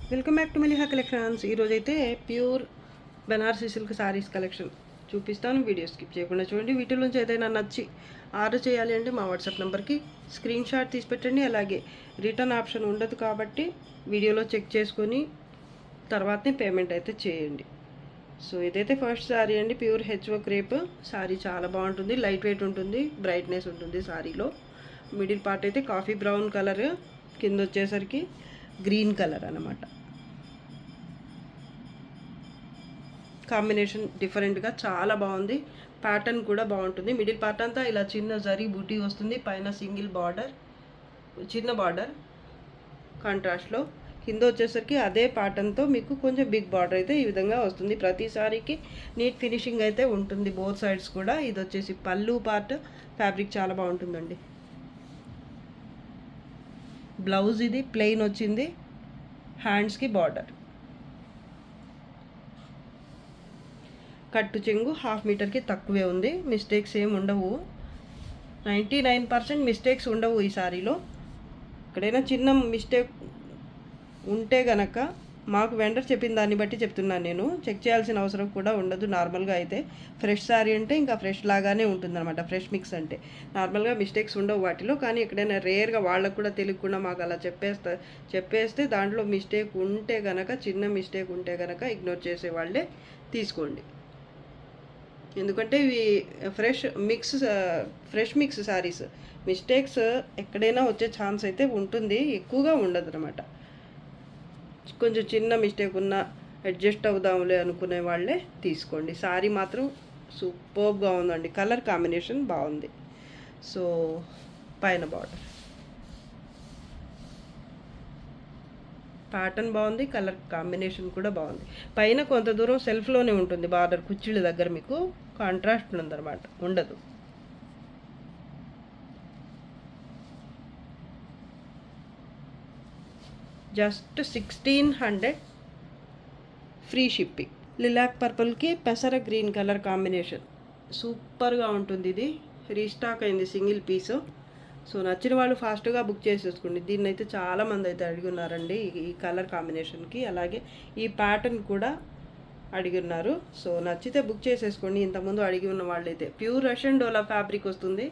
Welcome back to Maliha collections. ఈరోజైతే pure Banarasi silk saris collection చూపిస్తాను. Video skip చేయకుండా చూడండి. వీటిలోంచి ఏదైనా నచ్చి ఆర్డర్ చేయాలి అంటే మా వాట్సాప్ నెంబర్కి స్క్రీన్ షాట్ తీసి పెట్టండి. అలాగే రిటర్న్ ఆప్షన్ ఉండదు కాబట్టి వీడియోలో చెక్ చేసుకొని తర్వాతనే పేమెంట్ అయితే చేయండి. సో ఇదైతే ఫస్ట్ శారీ అండి. ప్యూర్ హెచ్ఓ క్రేప్ శారీ చాలా బాగుంటుంది. లైట్ వెయిట్ ఉంటుంది, బ్రైట్నెస్ ఉంటుంది శారీలో. మిడిల్ పార్ట్ అయితే కాఫీ బ్రౌన్ కలర్, కింద వచ్చేసరికి గ్రీన్ కలర్ అన్నమాట. కాంబినేషన్ డిఫరెంట్గా చాలా బాగుంది. ప్యాటర్న్ కూడా బాగుంటుంది. మిడిల్ పార్ట్ అంతా ఇలా చిన్న జరీ బూటీ వస్తుంది. పైన సింగిల్ బార్డర్, చిన్న బార్డర్ కాంట్రాస్ట్లో. కింద వచ్చేసరికి అదే ప్యాటర్న్తో మీకు కొంచెం బిగ్ బార్డర్ అయితే ఈ విధంగా వస్తుంది. ప్రతిసారికి నీట్ ఫినిషింగ్ అయితే ఉంటుంది బోత్ సైడ్స్ కూడా. ఇది వచ్చేసి పళ్ళు పార్ట్. ఫ్యాబ్రిక్ చాలా బాగుంటుందండి. బ్లౌజ్ ఇది ప్లెయిన్ వచ్చింది, హ్యాండ్స్కి బార్డర్. కట్టు చెంగు 1/2 మీటర్కి తక్కువే ఉంది. మిస్టేక్స్ ఏమి ఉండవు. 99% మిస్టేక్స్ ఉండవు ఈ సారీలో. ఎక్కడైనా చిన్న మిస్టేక్ ఉంటే గనక మాకు వెండర్ చెప్పిన దాన్ని బట్టి చెప్తున్నాను. నేను చెక్ చేయాల్సిన అవసరం కూడా ఉండదు. నార్మల్గా అయితే ఫ్రెష్ శారీ అంటే ఇంకా ఫ్రెష్ లాగానే ఉంటుందన్నమాట. ఫ్రెష్ మిక్స్ అంటే నార్మల్గా మిస్టేక్స్ ఉండవు వాటిలో. కానీ ఎక్కడైనా రేర్గా వాళ్ళకు కూడా తెలియకుండా మాకు అలా చెప్పేస్తే దాంట్లో మిస్టేక్ ఉంటే గనక, చిన్న మిస్టేక్ ఉంటే గనక ఇగ్నోర్ చేసే వాళ్ళే తీసుకోండి. ఎందుకంటే ఇవి ఫ్రెష్ మిక్స్ శారీస్. మిస్టేక్స్ ఎక్కడైనా వచ్చే ఛాన్స్ అయితే ఉంటుంది, ఎక్కువగా ఉండదు అనమాట. కొంచెం చిన్న మిస్టేక్ ఉన్నా అడ్జస్ట్ అవుదాంలే అనుకునే వాళ్ళే తీసుకోండి. శారీ మాత్రం సూపర్గా ఉందండి. కలర్ కాంబినేషన్ బాగుంది. సో పైన బార్డర్ ప్యాటర్న్ బాగుంది, కలర్ కాంబినేషన్ కూడా బాగుంది. పైన కొంత దూరం సెల్ఫ్లోనే ఉంటుంది బార్డర్. కుచ్చిళ్ళ దగ్గర మీకు కాంట్రాస్ట్ ఉందన్నమాట, ఉండదు. Just 1600 free shipping. లిలాక్ పర్పుల్కి పెసర గ్రీన్ కలర్ కాంబినేషన్ సూపర్గా ఉంటుంది. ఇది రీస్టాక్ అయింది సింగిల్ పీసు. సో నచ్చిన వాళ్ళు ఫాస్ట్గా బుక్ చేసేసుకోండి. దీన్ని అయితే చాలామంది అయితే అడిగినారండి ఈ కలర్ కాంబినేషన్కి. అలాగే ఈ ప్యాటర్న్ కూడా అడిగిన్నారు. సో నచ్చితే బుక్ చేసేసుకోండి. ఇంతకుముందు అడిగి ఉన్న వాళ్ళైతే. ప్యూర్ రష్యన్ డోలా ఫ్యాబ్రిక్ వస్తుంది.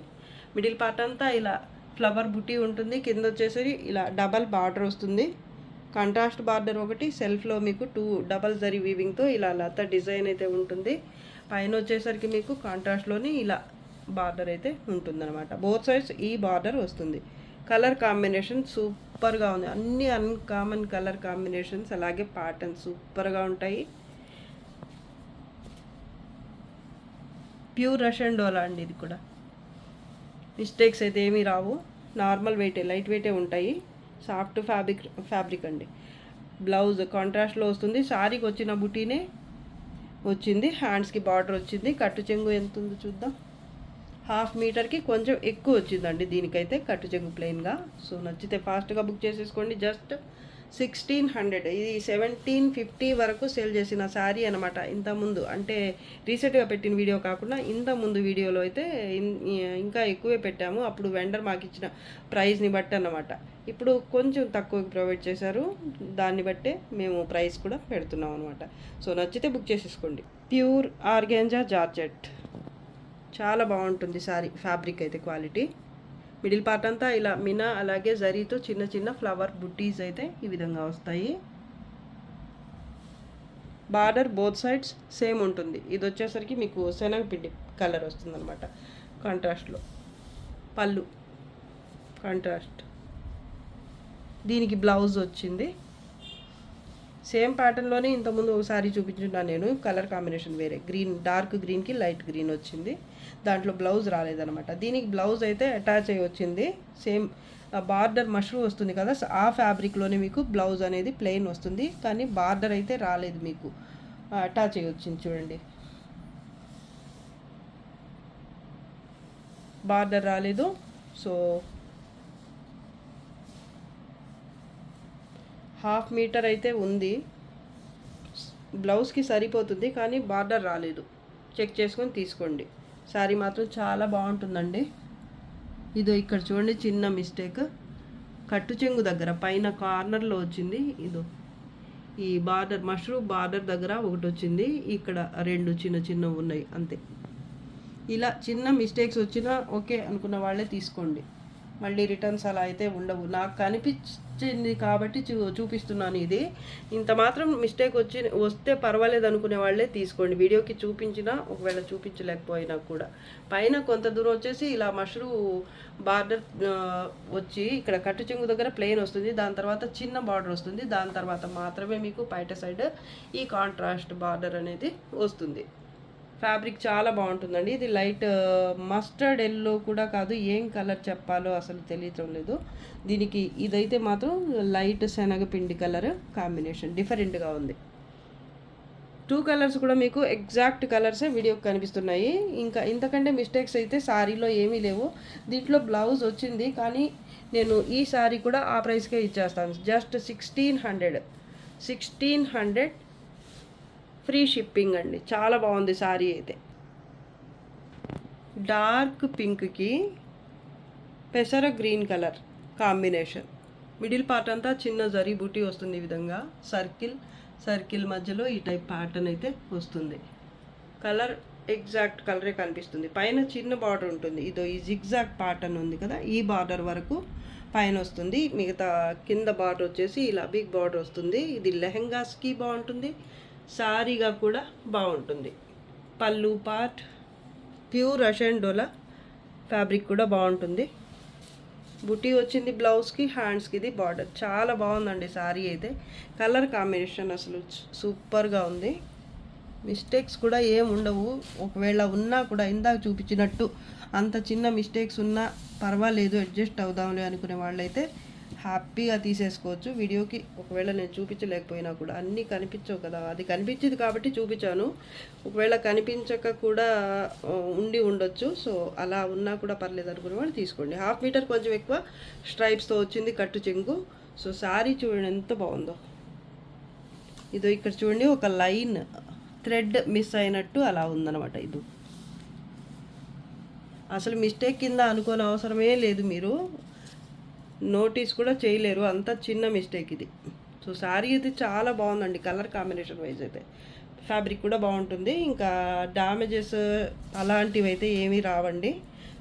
మిడిల్ పార్ట్ అంతా ఇలా ఫ్లవర్ బుటీ ఉంటుంది. కింద వచ్చేసరి ఇలా డబల్ బార్డర్ వస్తుంది. కాంట్రాస్ట్ బార్డర్ ఒకటి, సెల్ఫ్లో మీకు 2 డబల్ జరీ వీవింగ్తో ఇలా లత డిజైన్ అయితే ఉంటుంది. పైన వచ్చేసరికి మీకు కాంట్రాస్ట్లోని ఇలా బార్డర్ అయితే ఉంటుందన్నమాట. బోత్ సైడ్స్ ఈ బార్డర్ వస్తుంది. కలర్ కాంబినేషన్ సూపర్గా ఉంది. అన్ని అన్కామన్ కలర్ కాంబినేషన్స్, అలాగే ప్యాటర్న్ సూపర్గా ఉంటాయి. ప్యూర్ రష్యన్ డోలా అండి. ఇది కూడా మిస్టేక్స్ అయితే ఏమీ రావు. నార్మల్ వెయిటే, లైట్ వెయిటే ఉంటాయి. సాఫ్ట్ ఫ్యాబ్రిక్ అండి. బ్లౌజ్ కాంట్రాస్ట్లో వస్తుంది. శారీకి వచ్చిన బుటీనే వచ్చింది. హ్యాండ్స్కి బార్డర్ వచ్చింది. కట్టు చెంగు ఎంత ఉందో చూద్దాం. 1/2 మీటర్కి కొంచెం ఎక్కువ వచ్చిందండి దీనికైతే కట్టు చెంగు ప్లెయిన్గా. సో నచ్చితే ఫాస్ట్గా బుక్ చేసేసుకోండి. జస్ట్ 1600. ఇది 1750 వరకు సేల్ చేసిన శారీ అనమాట. ఇంతకుముందు అంటే రీసెంట్గా పెట్టిన వీడియో కాకుండా ఇంతకుముందు వీడియోలో అయితే ఇంకా ఎక్కువే పెట్టాము. అప్పుడు వెండర్ మాకు ఇచ్చిన ప్రైస్ని బట్టి అన్నమాట. ఇప్పుడు కొంచెం తక్కువకి ప్రొవైడ్ చేశారు. దాన్ని బట్టే మేము ప్రైస్ కూడా పెడుతున్నాం అనమాట. సో నచ్చితే బుక్ చేసేసుకోండి. ప్యూర్ ఆర్గాంజా జార్జెట్ చాలా బాగుంటుంది శారీ. ఫ్యాబ్రిక్ అయితే క్వాలిటీ. మిడిల్ పార్ట్ అంతా ఇలా మినా అలాగే జరీతో చిన్న చిన్న ఫ్లవర్ బుట్టీస్ అయితే ఈ విధంగా వస్తాయి. బార్డర్ బోత్ సైడ్స్ సేమ్ ఉంటుంది. ఇది వచ్చేసరికి మీకు శనగపిండి కలర్ వస్తుంది అనమాట కాంట్రాస్ట్లో. పళ్ళు కాంట్రాస్ట్. దీనికి బ్లౌజ్ వచ్చింది. సేమ్ ప్యాటర్న్లోనే ఇంతకుముందు ఒకసారి చూపించున్నాను నేను. కలర్ కాంబినేషన్ వేరే, గ్రీన్, డార్క్ గ్రీన్కి లైట్ గ్రీన్ వచ్చింది. దాంట్లో బ్లౌజ్ రాలేదనమాట. దీనికి బ్లౌజ్ అయితే అటాచ్ అయ్యి వచ్చింది. సేమ్ బార్డర్ మష్రూ వస్తుంది కదా, ఆ ఫ్యాబ్రిక్లోనే మీకు బ్లౌజ్ అనేది ప్లెయిన్ వస్తుంది. కానీ బార్డర్ అయితే రాలేదు, మీకు అటాచ్ అయ్యి వచ్చింది. చూడండి, బార్డర్ రాలేదు. సో 1/2 మీటర్ అయితే ఉంది. బ్లౌజ్కి సరిపోతుంది కానీ బార్డర్ రాలేదు. చెక్ చేసుకొని తీసుకోండి. శారీ మాత్రం చాలా బాగుంటుందండి. ఇదో ఇక్కడ చూడండి, చిన్న మిస్టేక్. కట్టు చెంగు దగ్గర పైన కార్నర్లో వచ్చింది. ఇదో ఈ బార్డర్ మష్రూమ్ బార్డర్ దగ్గర ఒకటి వచ్చింది, ఇక్కడ 2 చిన్న చిన్నవి ఉన్నాయి అంతే. ఇలా చిన్న మిస్టేక్స్ వచ్చినా ఓకే అనుకున్న వాళ్ళే తీసుకోండి, మళ్ళీ రిటర్న్స్ అలా అయితే ఉండవు. నాకు కనిపించింది కాబట్టి చూపిస్తున్నాను. ఇది ఇంత మాత్రం మిస్టేక్ వస్తే పర్వాలేదు అనుకునే వాళ్ళే తీసుకోండి. వీడియోకి చూపించినా ఒకవేళ చూపించలేకపోయినా కూడా పైన కొంత దూరం వచ్చేసి ఇలా మష్రూమ్ బార్డర్ వచ్చి ఇక్కడ కట్టు చెంగు దగ్గర ప్లెయిన్ వస్తుంది, దాని తర్వాత చిన్న బార్డర్ వస్తుంది, దాని తర్వాత మాత్రమే మీకు బయట సైడ్ ఈ కాంట్రాస్ట్ బార్డర్ అనేది వస్తుంది. ఫ్యాబ్రిక్ చాలా బాగుంటుందండి. ఇది లైట్ మస్టర్డ్ ఎల్లో కూడా కాదు, ఏం కలర్ చెప్పాలో అసలు తెలియటం లేదు దీనికి. ఇదైతే మాత్రం లైట్ శనగపిండి కలర్ కాంబినేషన్ డిఫరెంట్గా ఉంది. 2 కలర్స్ కూడా మీకు ఎగ్జాక్ట్ కలర్సే వీడియోకి కనిపిస్తున్నాయి. ఇంకా ఇంతకంటే మిస్టేక్స్ అయితే శారీలో ఏమీ లేవు. దీంట్లో బ్లౌజ్ వచ్చింది, కానీ నేను ఈ శారీ కూడా ఆ ప్రైస్కే ఇచ్చేస్తాను. జస్ట్ 1600 ఫ్రీ షిప్పింగ్ అండి. చాలా బాగుంది శారీ అయితే. డార్క్ పింక్కి పెసర green colour combination, middle part అంతా చిన్న జరీ బూటీ వస్తుంది. ఈ విధంగా సర్కిల్ మధ్యలో ఈ టైప్ ప్యాటర్న్ అయితే వస్తుంది. కలర్ ఎగ్జాక్ట్ కలరే కనిపిస్తుంది. పైన చిన్న బార్డర్ ఉంటుంది, ఇదో ఈ జిగ్జాగ్ ప్యాటర్న్ ఉంది కదా, ఈ బార్డర్ వరకు పైన వస్తుంది. మిగతా కింద బార్డర్ వచ్చేసి ఇలా బిగ్ బార్డర్ వస్తుంది. ఇది లెహెంగాస్కి బాగుంటుంది, సారీగా కూడా బాగుంటుంది. పళ్ళు పార్ట్ ప్యూర్ రషియన్ డోలా ఫ్యాబ్రిక్ కూడా బాగుంటుంది. బుటీ వచ్చింది బ్లౌజ్కి, హ్యాండ్స్కి ఇది బార్డర్. చాలా బాగుందండి సారీ అయితే. కలర్ కాంబినేషన్ అసలు సూపర్గా ఉంది. మిస్టేక్స్ కూడా ఏం ఉండవు. ఒకవేళ ఉన్నా కూడా ఇందాక చూపించినట్టు అంత చిన్న మిస్టేక్స్ ఉన్నా పర్వాలేదు, అడ్జస్ట్ అవుదాంలే అనుకునే వాళ్ళైతే హ్యాపీగా తీసేసుకోవచ్చు. వీడియోకి ఒకవేళ నేను చూపించలేకపోయినా కూడా అన్నీ కనిపించవు కదా, అది కనిపించింది కాబట్టి చూపించాను. ఒకవేళ కనిపించక కూడా ఉండి ఉండొచ్చు, సో అలా ఉన్నా కూడా పర్లేదు అనుకునే వాళ్ళు తీసుకోండి. 1/2 మీటర్ కొంచెం ఎక్కువ స్ట్రైప్స్తో వచ్చింది కట్టు చెంగు. సో శారీ చూడండి ఎంత బాగుందో. ఇదో ఇక్కడ చూడండి ఒక లైన్ థ్రెడ్ మిస్ అయినట్టు అలా ఉందన్నమాట. ఇది అసలు మిస్టేక్ కింద అనుకోని అవసరమే లేదు, మీరు నోటీస్ కూడా చేయలేరు, అంత చిన్న మిస్టేక్ ఇది. సో శారీ అయితే చాలా బాగుందండి. కలర్ కాంబినేషన్ వైజ్ అయితే ఫ్యాబ్రిక్ కూడా బాగుంటుంది. ఇంకా డ్యామేజెస్ అలాంటివి అయితే ఏమీ రావండి.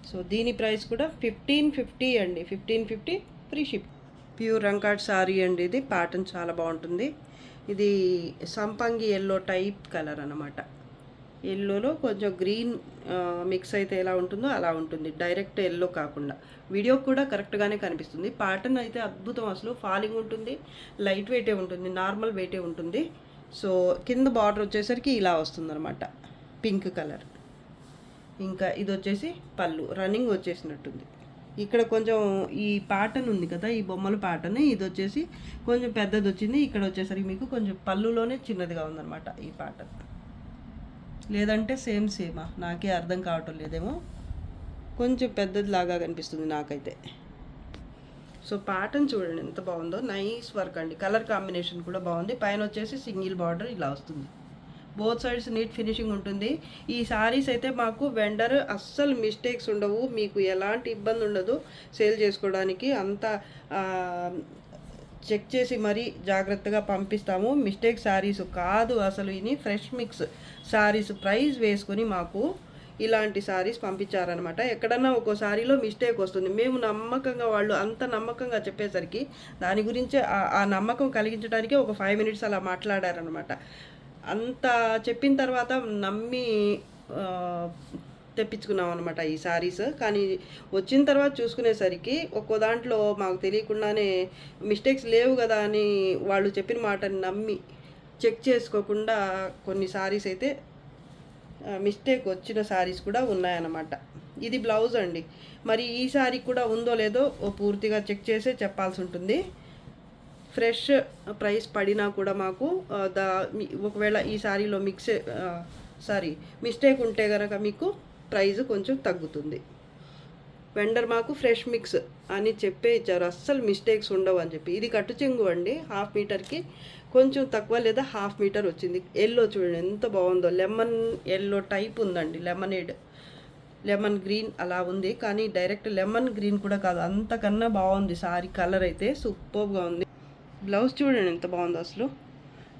సో దీని ప్రైస్ కూడా 1550 అండి. 1550 ఫ్రీ షిప్. ప్యూర్ రంకాట్ శారీ అండి. ఇది ప్యాటర్న్ చాలా బాగుంటుంది. ఇది సంపంగి ఎల్లో టైప్ కలర్ అన్నమాట. ఎల్లోలో కొంచెం గ్రీన్ మిక్స్ అయితే ఎలా ఉంటుందో అలా ఉంటుంది, డైరెక్ట్ ఎల్లో కాకుండా. వీడియో కూడా కరెక్ట్గానే కనిపిస్తుంది. ప్యాటర్న్ అయితే అద్భుతం, అసలు ఫాలింగ్ ఉంటుంది, లైట్ వెయిటే ఉంటుంది, నార్మల్ వెయిటే ఉంటుంది. సో కింద బార్డర్ వచ్చేసరికి ఇలా వస్తుందన్నమాట, పింక్ కలర్. ఇంకా ఇది వచ్చేసి పళ్ళు రన్నింగ్ వచ్చేసినట్టుంది. ఇక్కడ కొంచెం ఈ ప్యాటర్న్ ఉంది కదా, ఈ బొమ్మల ప్యాటర్న్, ఇది వచ్చేసి కొంచెం పెద్దది వచ్చింది. ఇక్కడ వచ్చేసరికి మీకు కొంచెం పళ్ళులోనే చిన్నదిగా ఉందన్నమాట ఈ ప్యాటర్న్. లేదంటే సేమా, నాకే అర్థం కావటం లేదేమో, కొంచెం పెద్దది లాగా కనిపిస్తుంది నాకైతే. సో ప్యాటర్న్ చూడండి ఎంత బాగుందో, నైస్ వర్క్ అండి. కలర్ కాంబినేషన్ కూడా బాగుంది. పైన వచ్చేసి సింగిల్ బార్డర్ ఇలా వస్తుంది. బోత్ సైడ్స్ నీట్ ఫినిషింగ్ ఉంటుంది. ఈ శారీస్ అయితే మాకు వెండర్ అస్సలు మిస్టేక్స్ ఉండవు, మీకు ఎలాంటి ఇబ్బంది ఉండదు సేల్ చేసుకోవడానికి. అంతా చెక్ చేసి మరీ జాగ్రత్తగా పంపిస్తాము. మిస్టేక్ శారీస్ కాదు అసలు, ఇవి ఫ్రెష్ మిక్స్ శారీస్. ప్రైస్ వేసుకొని మాకు ఇలాంటి శారీస్ పంపించారనమాట. ఎక్కడన్నా ఒక్కో శారీలో మిస్టేక్ వస్తుంది, మేము నమ్మకంగా, వాళ్ళు అంత నమ్మకంగా చెప్పేసరికి దాని గురించి ఆ నమ్మకం కలిగించడానికి ఒక 5 minutes అలా మాట్లాడారనమాట. అంత చెప్పిన తర్వాత నమ్మి తెప్పించుకున్నాం అనమాట ఈ శారీస్. కానీ వచ్చిన తర్వాత చూసుకునేసరికి ఒక్కో దాంట్లో మాకు తెలియకుండానే మిస్టేక్స్ లేవు కదా అని వాళ్ళు చెప్పిన మాటని నమ్మి చెక్ చేసుకోకుండా కొన్ని శారీస్ అయితే మిస్టేక్ వచ్చిన శారీస్ కూడా ఉన్నాయన్నమాట. ఇది బ్లౌజ్ అండి. మరి ఈ శారీ కూడా ఉందో లేదో పూర్తిగా చెక్ చేసే చెప్పాల్సి ఉంటుంది. ఫ్రెష్ ప్రైస్ పడినా కూడా మాకు ఒకవేళ ఈ శారీలో మిస్టేక్ ఉంటే కనుక మీకు ప్రైస్ కొంచెం తగ్గుతుంది. వెండర్ మాకు ఫ్రెష్ మిక్స్ అని చెప్పే ఇచ్చారు, అస్సలు మిస్టేక్స్ ఉండవు అని చెప్పి. ఇది కట్టు చెంగు అండి, 1/2 మీటర్కి కొంచెం తక్కువ లేదా 1/2 మీటర్ వచ్చింది. ఎల్లో చూడండి ఎంత బాగుందో, లెమన్ ఎల్లో టైప్ ఉందండి, లెమన్ గ్రీన్ అలా ఉంది. కానీ డైరెక్ట్ లెమన్ గ్రీన్ కూడా కాదు, అంతకన్నా బాగుంది సారీ. కలర్ అయితే సూపర్గా ఉంది. బ్లౌజ్ చూడండి ఎంత బాగుందో అసలు.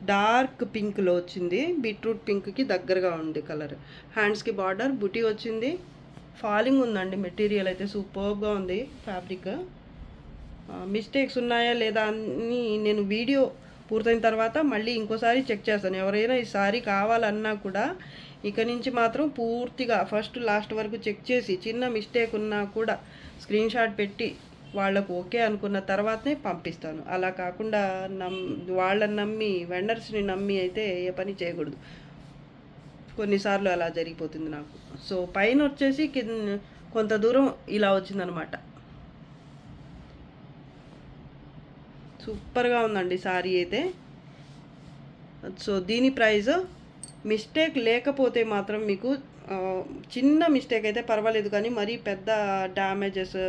డార్క్ పింక్లో వచ్చింది, బీట్రూట్ పింక్కి దగ్గరగా ఉంది కలర్. హ్యాండ్స్కి బార్డర్ బుటీ వచ్చింది. ఫాలింగ్ ఉందండి, మెటీరియల్ అయితే సూపర్గా ఉంది. ఫ్యాబ్రిక్ మిస్టేక్స్ ఉన్నాయా లేదా అని నేను వీడియో పూర్తయిన తర్వాత మళ్ళీ ఇంకోసారి చెక్ చేస్తాను. ఎవరైనా ఈ సారీ కావాలన్నా కూడా ఇక నుంచి మాత్రం పూర్తిగా ఫస్ట్ లాస్ట్ వరకు చెక్ చేసి చిన్న మిస్టేక్ ఉన్నా కూడా స్క్రీన్ షాట్ పెట్టి వాళ్ళకు ఓకే అనుకున్న తర్వాతనే పంపిస్తాను. అలా కాకుండా వాళ్ళని నమ్మి వెండర్స్ని నమ్మి అయితే ఏ పని చేయకూడదు. కొన్నిసార్లు అలా జరిగిపోతుంది నాకు. సో పైన వచ్చేసి కొంత దూరం ఇలా వచ్చిందనమాట. సూపర్గా ఉందండి సారీ అయితే. సో దీని ప్రైస్ మిస్టేక్ లేకపోతే మాత్రం మీకు చిన్న మిస్టేక్ అయితే పర్వాలేదు, కానీ మరీ పెద్ద డ్యామేజెస్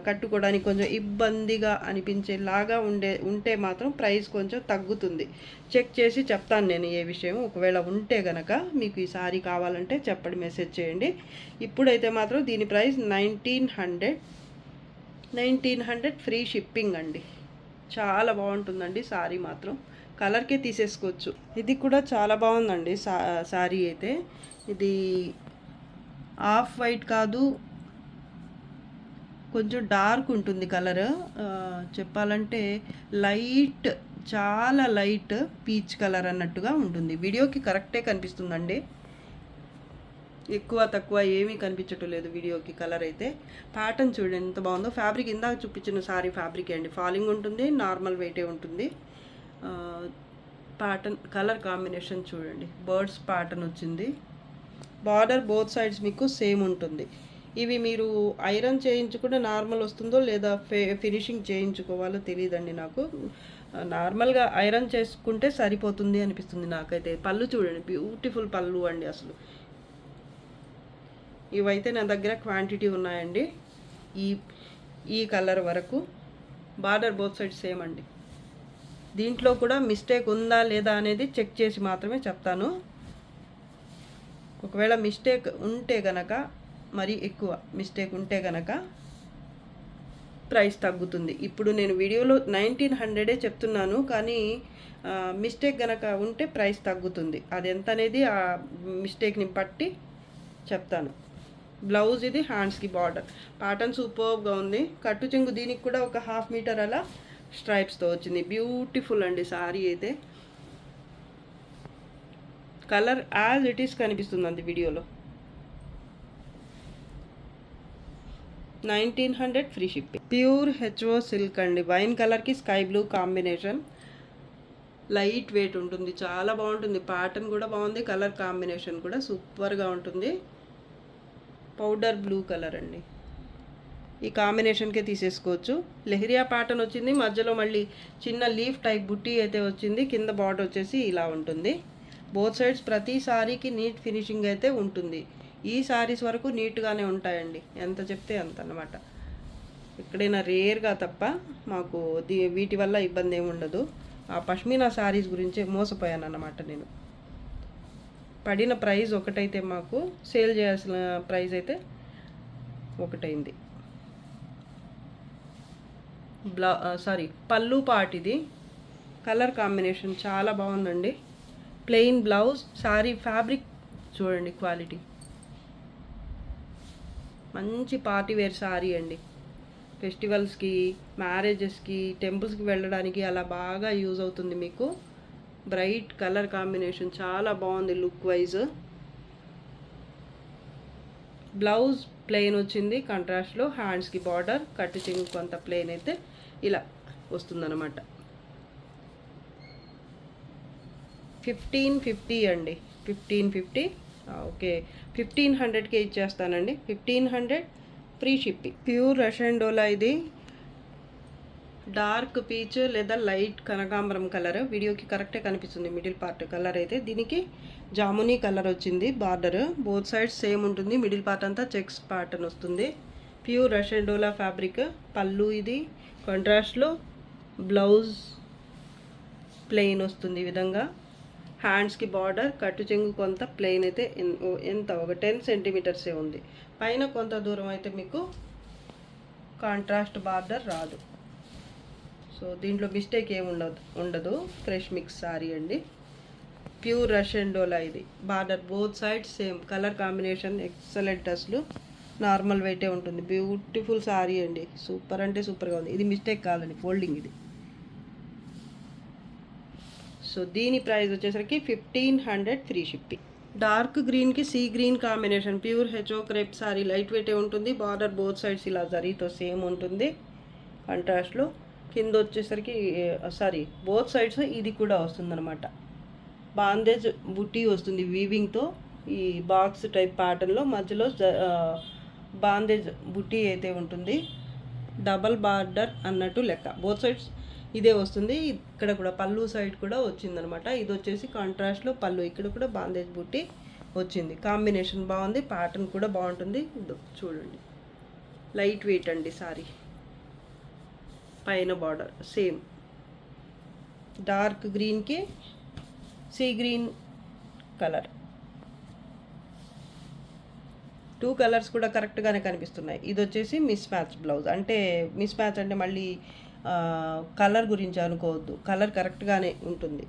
కట్టుకోవడానికి కొంచెం ఇబ్బందిగా అనిపించేలాగా ఉంటే మాత్రం ప్రైస్ కొంచెం తగ్గుతుంది. చెక్ చేసి చెప్తాను నేను ఏ విషయం. ఒకవేళ ఉంటే గనక మీకు ఈ సారీ కావాలంటే చెప్పండి, మెసేజ్ చేయండి. ఇప్పుడైతే మాత్రం దీని ప్రైస్ 1900 ఫ్రీ షిప్పింగ్ అండి. చాలా బాగుంటుందండి సారీ మాత్రం. కలర్కే తీసేసుకోవచ్చు. ఇది కూడా చాలా బాగుందండి సారీ అయితే. ఇది ఆఫ్ వైట్ కాదు, కొంచెం డార్క్ ఉంటుంది కలర్. చెప్పాలంటే లైట్, చాలా లైట్ పీచ్ కలర్ అన్నట్టుగా ఉంటుంది. వీడియోకి కరెక్టే కనిపిస్తుందండి, ఎక్కువ తక్కువ ఏమీ కనిపించటం లేదు వీడియోకి. కలర్ అయితే ప్యాటర్న్ చూడండి ఎంత బాగుందో. ఫ్యాబ్రిక్ ఇందాక చూపించిన సారీ ఫ్యాబ్రిక్ అండి. ఫాలింగ్ ఉంటుంది, నార్మల్ వెయిటే ఉంటుంది. ప్యాటర్న్ కలర్ కాంబినేషన్ చూడండి, బర్డ్స్ ప్యాటర్న్ వచ్చింది. బార్డర్ బోత్ సైడ్స్ మీకు సేమ్ ఉంటుంది. ఇవి మీరు ఐరన్ చేయించుకుంటే నార్మల్ వస్తుందో లేదా ఫినిషింగ్ చేయించుకోవాలో తెలియదండి నాకు. నార్మల్గా ఐరన్ చేసుకుంటే సరిపోతుంది అనిపిస్తుంది నాకైతే. పళ్ళు చూడండి, బ్యూటిఫుల్ పళ్ళు అండి అసలు. ఇవైతే నా దగ్గర క్వాంటిటీ ఉన్నాయండి, ఈ కలర్ వరకు. బార్డర్ బోత్ సైడ్ సేమ్ అండి. దీంట్లో కూడా మిస్టేక్ ఉందా లేదా అనేది చెక్ చేసి మాత్రమే చెప్తాను. ఒకవేళ మిస్టేక్ ఉంటే గనక, మరీ ఎక్కువ మిస్టేక్ ఉంటే గనక ప్రైస్ తగ్గుతుంది. ఇప్పుడు నేను వీడియోలో 1900 చెప్తున్నాను, కానీ మిస్టేక్ గనక ఉంటే ప్రైస్ తగ్గుతుంది. అది ఎంత అనేది ఆ మిస్టేక్ని బట్టి చెప్తాను. బ్లౌజ్ ఇది, హ్యాండ్స్కి బార్డర్ ప్యాటర్న్ సూపర్గా ఉంది. కట్టు చెంగు దీనికి కూడా ఒక 1/2 మీటర్ అలా స్ట్రైప్స్తో వచ్చింది. బ్యూటిఫుల్ అండి సారీ అయితే. కలర్ యాజ్ ఇట్ ఈస్ కనిపిస్తుందండి వీడియోలో. 1900 free shipping. Pure HO silk అండి. వైన్ కలర్కి sky blue combination. Light weight ఉంటుంది, చాలా బాగుంటుంది. ప్యాటర్న్ కూడా బాగుంది, కలర్ కాంబినేషన్ కూడా సూపర్గా ఉంటుంది. పౌడర్ బ్లూ కలర్ అండి. ఈ కాంబినేషన్కే తీసేసుకోవచ్చు. లెహరియా ప్యాటర్న్ వచ్చింది, మధ్యలో మళ్ళీ చిన్న లీఫ్ టైప్ బుట్టి అయితే వచ్చింది. కింద బార్డర్ వచ్చేసి ఇలా ఉంటుంది. బోత్ సైడ్స్ ప్రతి సారీకి నీట్ ఫినిషింగ్ అయితే ఉంటుంది. ఈ సారీస్ వరకు నీట్గానే ఉంటాయండి, ఎంత చెప్తే అంత అన్నమాట. ఎక్కడైనా రేర్గా తప్ప మాకు వీటి వల్ల ఇబ్బంది ఏమి ఉండదు. ఆ పష్మీనా సారీస్ గురించే మోసపోయాను అన్నమాట నేను. పడిన ప్రైస్ ఒకటైతే మాకు సేల్ చేయాల్సిన ప్రైస్ అయితే ఒకటైంది. పళ్ళు పార్ట్ ఇది. కలర్ కాంబినేషన్ చాలా బాగుందండి. Plain blouse. సారీ ఫ్యాబ్రిక్ చూడండి, క్వాలిటీ మంచి పార్టీ వేర్ సారీ అండి. ఫెస్టివల్స్కి, మ్యారేజెస్కి, టెంపుల్స్కి వెళ్ళడానికి అలా బాగా యూజ్ అవుతుంది మీకు. బ్రైట్ కలర్ కాంబినేషన్ చాలా బాగుంది లుక్ వైజ్. బ్లౌజ్ ప్లెయిన్ వచ్చింది కాంట్రాస్ట్లో. హ్యాండ్స్కి బార్డర్, కట్టు చెంగు కొంత ప్లెయిన్ అయితే ఇలా వస్తుందన్నమాట. 1550 అండి. 1550. ఓకే, 1500కే ఇచ్చేస్తానండి. 1500 free shipping. ప్యూర్ రషియన్ డోలా ఇది. డార్క్ పీచ్ లేదా లైట్ కనకాంబరం కలర్. వీడియోకి కరెక్టే కనిపిస్తుంది మిడిల్ పార్ట్ కలర్ అయితే. దీనికి జామునీ కలర్ వచ్చింది. బార్డర్ బోత్ సైడ్స్ సేమ్ ఉంటుంది. మిడిల్ పార్ట్ అంతా చెక్స్ ప్యాటర్న్ వస్తుంది. ప్యూర్ రషియన్ డోలా ఫ్యాబ్రిక్. పళ్ళు ఇది కాంట్రాస్ట్లో. బ్లౌజ్ ప్లెయిన్ వస్తుంది ఈ విధంగా. హ్యాండ్స్కి బార్డర్, కట్టు చెంగు కొంత ప్లెయిన్ అయితే ఎంత ఒక 10 సెంటీమీటర్సే ఉంది. పైన కొంత దూరం అయితే మీకు కాంట్రాస్ట్ బార్డర్ రాదు. సో సో దీంట్లో మిస్టేక్ ఏమి ఉండదు. ఫ్రెష్ మిక్స్ సారీ అండి, ప్యూర్ రష్యన్ డోలా. ఇది border both side same colour combination excellent. అసలు నార్మల్ వెయిటే ఉంటుంది. బ్యూటిఫుల్ సారీ అండి, సూపర్ అంటే సూపర్గా ఉంది. ఇది మిస్టేక్ కాదండి, ఫోల్డింగ్ ఇది. సో దీని ప్రైస్ వచ్చేసరికి 1500 ఫ్రీ షిప్పింగ్. డార్క్ గ్రీన్కి సీ గ్రీన్ కాంబినేషన్, ప్యూర్ హెచ్ఓ క్రేప్ సారీ, లైట్ వెయిటే ఉంటుంది. బార్డర్ బోత్ సైడ్స్ ఇలా జరీతో సేమ్ ఉంటుంది కాంట్రాస్ట్లో. కింద వచ్చేసరికి బోత్ సైడ్స్ ఇది కూడా వస్తుందన్నమాట. బాందేజ్ బుట్టి వస్తుంది వీవింగ్తో, ఈ బాక్స్ టైప్ ప్యాటర్న్లో మధ్యలో బాందేజ్ బుట్టి అయితే ఉంటుంది. డబల్ బార్డర్ అన్నట్టు లెక్క, బోత్ సైడ్స్ ఇదే వస్తుంది. ఇక్కడ కూడా పళ్ళు సైడ్ కూడా వచ్చిందనమాట. ఇది వచ్చేసి కాంట్రాస్ట్లో పళ్ళు, ఇక్కడ కూడా బాందేజ్ బుట్టి వచ్చింది. కాంబినేషన్ బాగుంది, ప్యాటర్న్ కూడా బాగుంటుంది. ఇది చూడండి, లైట్ వెయిట్ అండి సారీ. పైన బార్డర్ సేమ్ డార్క్ గ్రీన్కి సీ గ్రీన్ కలర్, 2 కలర్స్ కూడా కరెక్ట్గానే కనిపిస్తున్నాయి. ఇది వచ్చేసి మిస్ మ్యాచ్ బ్లౌజ్. అంటే మిస్ మ్యాచ్ అంటే మళ్ళీ కలర్ గురించి అనుకోవద్దు, కలర్ కరెక్ట్గానే ఉంటుంది.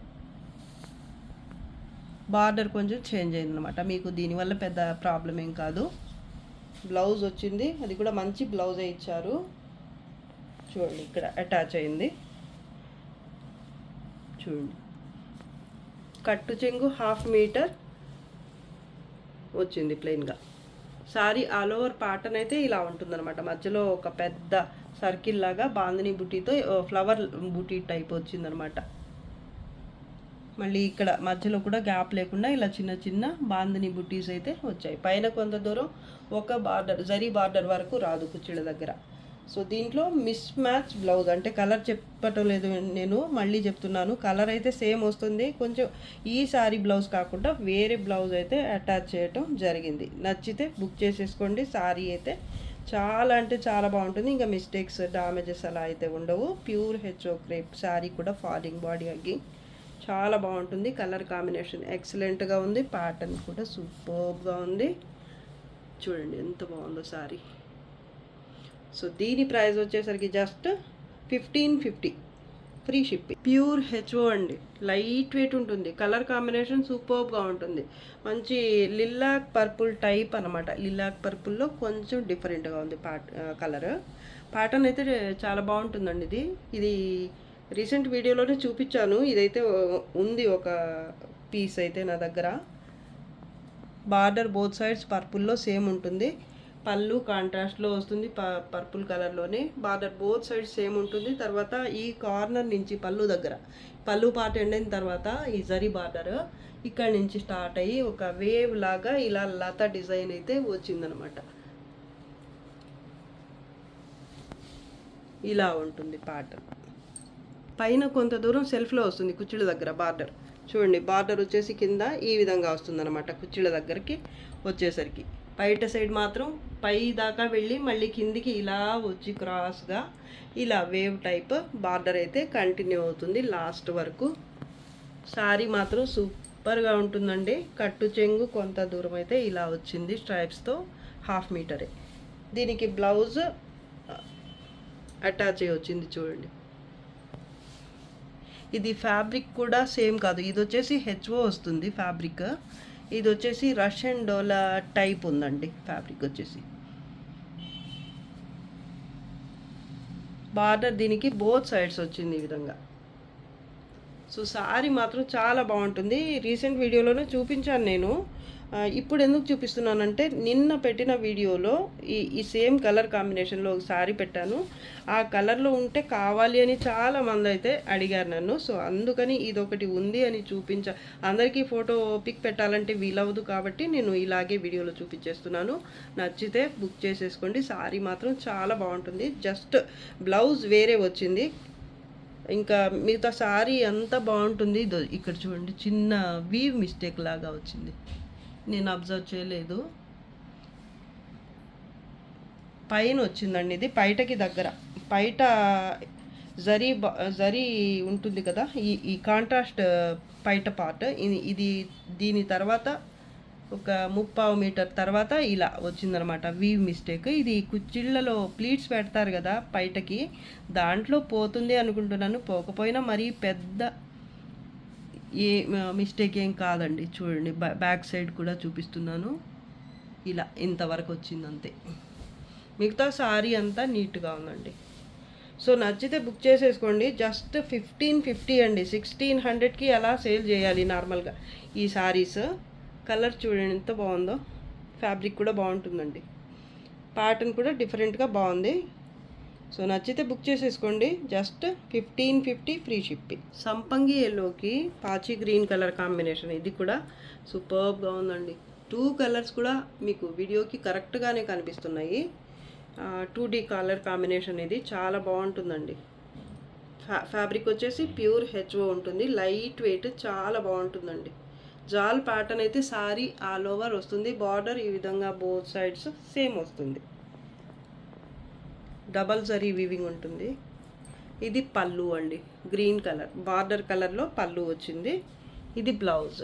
బార్డర్ కొంచెం చేంజ్ అయిందనమాట, మీకు దీనివల్ల పెద్ద ప్రాబ్లం ఏం కాదు. బ్లౌజ్ వచ్చింది, అది కూడా మంచి బ్లౌజే ఇచ్చారు. చూడండి ఇక్కడ అటాచ్ అయింది, చూడండి. కట్టు చెంగు 1/2 మీటర్ వచ్చింది ప్లెయిన్గా. సారీ ఆల్ ఓవర్ ప్యాటర్న్ అయితే ఇలా ఉంటుందన్నమాట. మధ్యలో ఒక పెద్ద సర్కిల్ లాగా బాందిని బుట్టీతో ఫ్లవర్ బుట్టీ టైప్ వచ్చిందనమాట. మళ్ళీ ఇక్కడ మధ్యలో కూడా గ్యాప్ లేకుండా ఇలా చిన్న చిన్న బాందిని బుట్టీస్ అయితే వచ్చాయి. పైన కొంత దూరం ఒక బార్డర్, జరీ బార్డర్ వరకు రాదు కుచ్చిళ్ళ దగ్గర. సో దీంట్లో మిస్ మ్యాచ్ బ్లౌజ్, అంటే కలర్ చెప్పటం లేదు నేను, మళ్ళీ చెప్తున్నాను. కలర్ అయితే సేమ్ వస్తుంది, కొంచెం ఈ సారీ బ్లౌజ్ కాకుండా వేరే బ్లౌజ్ అయితే అటాచ్ చేయటం జరిగింది. నచ్చితే బుక్ చేసేసుకోండి. సారీ అయితే చాలా అంటే చాలా బాగుంటుంది. ఇంకా మిస్టేక్స్, డామేజెస్ అలా అయితే ఉండవు. ప్యూర్ హెచ్ఓ క్రేప్ సారీ కూడా ఫాలింగ్ బాడీ అగ్గి చాలా బాగుంటుంది. కలర్ కాంబినేషన్ ఎక్సలెంట్గా ఉంది. ప్యాటర్న్ కూడా సూపర్గా ఉంది. చూడండి ఎంత బాగుందో సారీ. సో దీని ప్రైస్ వచ్చేసరికి just 1550 free shipping. Pure HO అండి, లైట్ వెయిట్ ఉంటుంది. కలర్ కాంబినేషన్ సూపర్గా ఉంటుంది. మంచి లిలాక్ పర్పుల్ టైప్ అనమాట. లిలాక్ పర్పుల్లో కొంచెం డిఫరెంట్గా ఉంది కలర్. ప్యాటర్న్ అయితే చాలా బాగుంటుందండి. ఇది రీసెంట్ వీడియోలోనే చూపించాను. ఇదైతే ఉంది ఒక పీస్ అయితే నా దగ్గర. బార్డర్ బోత్ సైడ్స్ పర్పుల్లో సేమ్ ఉంటుంది. పళ్ళు కాంట్రాస్ట్లో వస్తుంది, పర్పుల్ కలర్లోనే. బార్డర్ బోత్ సైడ్ సేమ్ ఉంటుంది. తర్వాత ఈ కార్నర్ నుంచి పళ్ళు దగ్గర, పళ్ళు పార్ట్ ఎండ్ అయిన తర్వాత ఈ జరీ బార్డర్ ఇక్కడ నుంచి స్టార్ట్ అయ్యి ఒక వేవ్ లాగా ఇలా లత డిజైన్ అయితే వచ్చిందనమాట. ఇలా ఉంటుంది ప్యాటర్న్. పైన కొంత దూరం సెల్ఫ్లో వస్తుంది కుచ్చిళ్ళ దగ్గర బార్డర్. చూడండి, బార్డర్ వచ్చేసి కింద ఈ విధంగా వస్తుందన్నమాట. కుచ్చిళ్ళ దగ్గరికి వచ్చేసరికి బయట సైడ్ మాత్రం పై దాకా వెళ్ళి మళ్ళీ కిందికి ఇలా వచ్చి క్రాస్గా ఇలా వేవ్ టైప్ బార్డర్ అయితే కంటిన్యూ అవుతుంది లాస్ట్ వరకు. సారీ మాత్రం సూపర్గా ఉంటుందండి. కట్టు చెంగు కొంత దూరం అయితే ఇలా వచ్చింది స్ట్రైప్స్తో, 1/2 మీటరే. దీనికి బ్లౌజ్ అటాచ్ అయ్యి వచ్చింది చూడండి. ఇది ఫ్యాబ్రిక్ కూడా సేమ్ కాదు, ఇది వచ్చేసి హెచ్ఓ వస్తుంది ఫ్యాబ్రిక్. ఇది వచ్చేసి రష్యన్ డోలా టైప్ ఉందండి ఫ్యాబ్రిక్ వచ్చేసి. బార్డర్ దీనికి బోత్ సైడ్స్ వచ్చింది ఈ విధంగా. సో సారీ మాత్రం చాలా బాగుంటుంది. రీసెంట్ వీడియోలోనే చూపించాను నేను. ఇప్పుడు ఎందుకు చూపిస్తున్నానంటే నిన్న పెట్టిన వీడియోలో ఈ సేమ్ కలర్ కాంబినేషన్లో ఒక సారీ పెట్టాను. ఆ కలర్లో ఉంటే కావాలి అని చాలామంది అయితే అడిగారు నన్ను. సో అందుకని ఇదొకటి ఉంది అని అందరికీ ఫోటో పిక్ పెట్టాలంటే వీలవదు కాబట్టి నేను ఇలాగే వీడియోలో చూపించేస్తున్నాను. నచ్చితే బుక్ చేసేసుకోండి. సారీ మాత్రం చాలా బాగుంటుంది. జస్ట్ బ్లౌజ్ వేరే వచ్చింది, ఇంకా మిగతా సారీ అంతా బాగుంటుంది. ఇక్కడ చూడండి, చిన్న వీవ్ మిస్టేక్ లాగా వచ్చింది, నేను అబ్జర్వ్ చేయలేదు. పైన వచ్చిందండి, ఇది పైటకి దగ్గర. పైట జరీ ఉంటుంది కదా, ఈ కాంట్రాస్ట్ పైట పార్ట్ ఇది దీని తర్వాత ఒక 3/4 మీటర్ తర్వాత ఇలా వచ్చిందనమాట వీవ్ మిస్టేక్. ఇది కుచ్చిళ్ళలో ప్లీట్స్ పెడతారు కదా బయటకి, దాంట్లో పోతుంది అనుకుంటున్నాను. పోకపోయినా మరీ పెద్ద ఏ మిస్టేక్ ఏం కాదండి. చూడండి బ్యాక్ సైడ్ కూడా చూపిస్తున్నాను. ఇలా ఇంతవరకు వచ్చింది అంతే. మిగతా సారీ అంతా నీట్గా ఉందండి. సో నచ్చితే బుక్ చేసేసుకోండి. జస్ట్ 1550 అండి. 1600కి అలా సేల్ చేయాలి నార్మల్గా ఈ సారీస్. కలర్ చూడండి ఎంత బాగుందో. ఫ్యాబ్రిక్ కూడా బాగుంటుందండి. ప్యాటర్న్ కూడా డిఫరెంట్గా బాగుంది. సో నచ్చితే బుక్ చేసేసుకోండి. Just 1550 free shipping. సంపంగి ఎల్లోకి పాచి గ్రీన్ కలర్ కాంబినేషన్. ఇది కూడా సూపర్గా ఉందండి. 2 కలర్స్ కూడా మీకు వీడియోకి కరెక్ట్గానే కనిపిస్తున్నాయి. 2D colour combination. ఇది చాలా బాగుంటుందండి. ఫ్యాబ్రిక్ వచ్చేసి ప్యూర్ హెచ్ఓ ఉంటుంది. లైట్ వెయిట్, చాలా బాగుంటుందండి. జాల్ ప్యాటర్న్ అయితే సారీ ఆల్ ఓవర్ వస్తుంది. బార్డర్ ఈ విధంగా బోత్ సైడ్స్ సేమ్ వస్తుంది. డబల్ జరీ వీవింగ్ ఉంటుంది. ఇది పళ్ళు అండి. గ్రీన్ కలర్ బార్డర్ కలర్లో పళ్ళు వచ్చింది. ఇది బ్లౌజ్.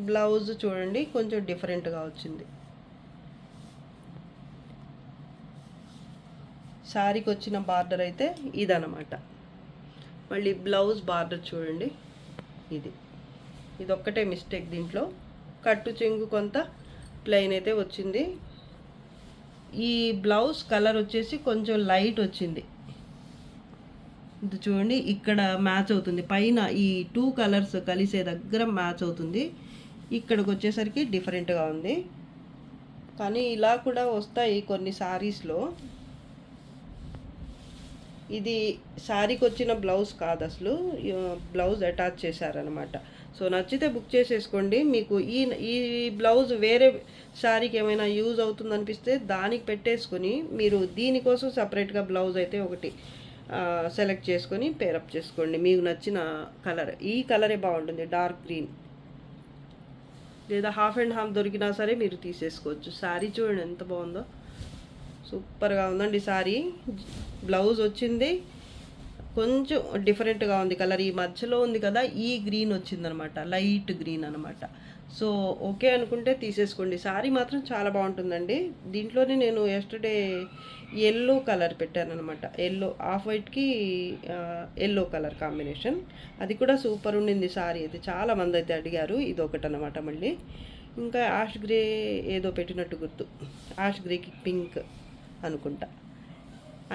బ్లౌజ్ చూడండి కొంచెం డిఫరెంట్గా వచ్చింది. శారీకి వచ్చిన బార్డర్ అయితే ఇదనమాట. మళ్ళీ బ్లౌజ్ బార్డర్ చూడండి. ఇది ఒక్కటే మిస్టేక్ దీంట్లో. కట్టు చెంగు కొంత ప్లెయిన్ అయితే వచ్చింది. ఈ బ్లౌజ్ కలర్ వచ్చేసి కొంచెం లైట్ వచ్చింది. ఇది చూడండి ఇక్కడ మ్యాచ్ అవుతుంది. పైన ఈ 2 కలర్స్ కలిసే దగ్గర మ్యాచ్ అవుతుంది. ఇక్కడికి వచ్చేసరికి డిఫరెంట్గా ఉంది. కానీ ఇలా కూడా వస్తాయి కొన్ని సారీస్లో. ఇది శారీకి వచ్చిన బ్లౌజ్ కాదు, అసలు బ్లౌజ్ అటాచ్ చేశారనమాట. సో నచ్చితే బుక్ చేసేసుకోండి. మీకు ఈ బ్లౌజ్ వేరే శారీకి ఏమైనా యూజ్ అవుతుంది అనిపిస్తే దానికి పెట్టేసుకొని మీరు దీనికోసం సపరేట్గా బ్లౌజ్ అయితే ఒకటి సెలెక్ట్ చేసుకొని పేరప్ చేసుకోండి. మీకు నచ్చిన కలర్. ఈ కలరే బాగుంటుంది, డార్క్ గ్రీన్. లేదా హాఫ్ అండ్ హాఫ్ దొరికినా సరే మీరు తీసేసుకోవచ్చు. శారీ చూడండి ఎంత బాగుందో. సూపర్గా ఉందండి శారీ. బ్లౌజ్ వచ్చింది కొంచెం డిఫరెంట్గా ఉంది కలర్. ఈ మధ్యలో ఉంది కదా, ఈ గ్రీన్ వచ్చిందనమాట, లైట్ గ్రీన్ అనమాట. సో ఓకే అనుకుంటే తీసేసుకోండి. శారీ మాత్రం చాలా బాగుంటుందండి. దీంట్లోనే నేను ఎస్టర్డే ఎల్లో కలర్ పెట్టాను అనమాట. ఎల్లో ఆఫ్ వైట్కి ఎల్లో కలర్ కాంబినేషన్. అది కూడా సూపర్ ఉండింది శారీ అయితే. చాలామంది అయితే అడిగారు. ఇది ఒకటి అనమాట. మళ్ళీ ఇంకా యాష్ గ్రే ఏదో పెట్టినట్టు గుర్తు. యాష్ గ్రేకి పింక్ అనుకుంటా.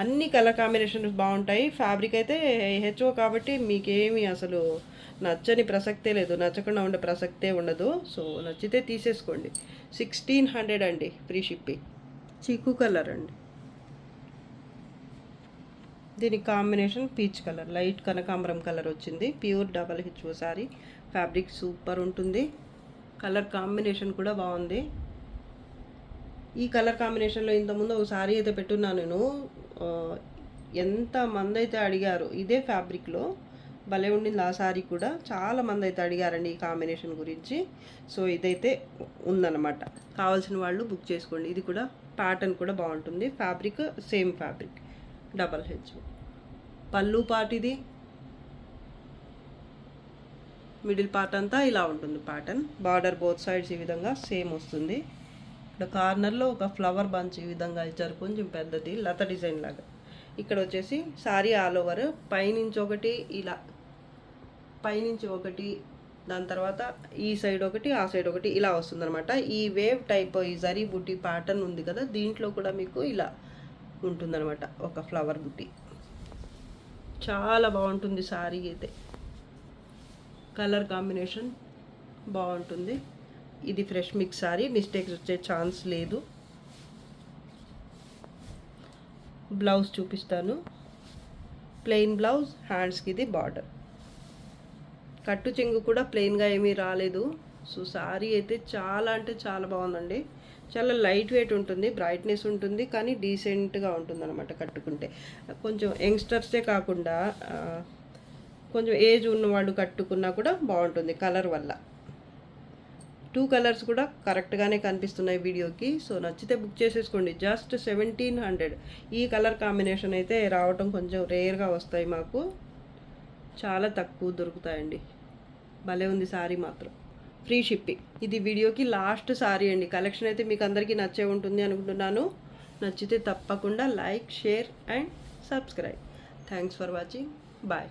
అన్ని కలర్ కాంబినేషన్స్ బాగుంటాయి. ఫ్యాబ్రిక్ అయితే హెచ్ఓ కాబట్టి మీకేమీ అసలు నచ్చని ప్రసక్తే లేదు, నచ్చకుండా ఉండే ప్రసక్తే ఉండదు. సో నచ్చితే తీసేసుకోండి. 1600 అండి ఫ్రీ షిప్పింగ్. చీకు కలర్ అండి. దీని కాంబినేషన్ పీచ్ కలర్, లైట్ కనకాంబరం కలర్ వచ్చింది. Pure double HO sorry. Fabric super ఉంటుంది. కలర్ కాంబినేషన్ కూడా బాగుంది. ఈ కలర్ కాంబినేషన్లో ఇంతకుముందు ఒక సారీ అయితే పెట్టున్నాను నేను. ఎంతమంది అయితే అడిగారు ఇదే ఫ్యాబ్రిక్లో. భలే ఉండింది ఆ సారీ కూడా. చాలామంది అయితే అడిగారండి ఈ కాంబినేషన్ గురించి. సో ఇదైతే ఉందన్నమాట. కావాల్సిన వాళ్ళు బుక్ చేసుకోండి. ఇది కూడా ప్యాటర్న్ కూడా బాగుంటుంది. Fabric same fabric, double H. పళ్ళు పార్ట్ ఇది. మిడిల్ పార్ట్ అంతా ఇలా ఉంటుంది ప్యాటర్న్. బార్డర్ బోత్ సైడ్స్ ఈ విధంగా సేమ్ వస్తుంది. ఇక్కడ కార్నర్లో ఒక ఫ్లవర్ బంచ్ ఈ విధంగా ఇచ్చారు, కొంచెం పెద్దది, లత డిజైన్ లాగా. ఇక్కడ వచ్చేసి సారీ ఆల్ ఓవర్ పైనుంచి ఒకటి, ఇలా పైనుంచి ఒకటి, దాని తర్వాత ఈ సైడ్ ఒకటి, ఆ సైడ్ ఒకటి, ఇలా వస్తుందన్నమాట. ఈ వేవ్ టైప్ ఈ జరీ బుట్టి ప్యాటర్న్ ఉంది కదా, దీంట్లో కూడా మీకు ఇలా ఉంటుందన్నమాట ఒక ఫ్లవర్ బుట్టి. చాలా బాగుంటుంది సారీ అయితే. కలర్ కాంబినేషన్ బాగుంటుంది. ఇది ఫ్రెష్ మిక్స్ సారీ, మిస్టేక్స్ వచ్చే ఛాన్స్ లేదు. బ్లౌజ్ చూపిస్తాను. ప్లెయిన్ బ్లౌజ్, హ్యాండ్స్కి ఇది బార్డర్. కట్టు చెంగు కూడా ప్లెయిన్గా ఏమీ రాలేదు. సో సారీ అయితే చాలా అంటే చాలా బాగుందండి. చాలా లైట్ వెయిట్ ఉంటుంది, బ్రైట్నెస్ ఉంటుంది, కానీ డీసెంట్గా ఉంటుంది అనమాట కట్టుకుంటే. కొంచెం యంగ్స్టర్సే కాకుండా కొంచెం ఏజ్ ఉన్నవాళ్ళు కట్టుకున్నా కూడా బాగుంటుంది కలర్ వల్ల. 2 కలర్స్ కూడా కరెక్ట్గానే కనిపిస్తున్నాయి వీడియోకి. సో నచ్చితే బుక్ చేసేసుకోండి. జస్ట్ 1700. ఈ కలర్ కాంబినేషన్ అయితే రావటం కొంచెం రేర్గా వస్తాయి మాకు, చాలా తక్కువ దొరుకుతాయండి. భలే ఉంది సారీ మాత్రం. Free shipping. ఇది వీడియోకి లాస్ట్ సారీ అండి. కలెక్షన్ అయితే మీకు అందరికీ నచ్చే ఉంటుంది అనుకుంటున్నాను. నచ్చితే తప్పకుండా like, share and subscribe. Thanks for watching. Bye.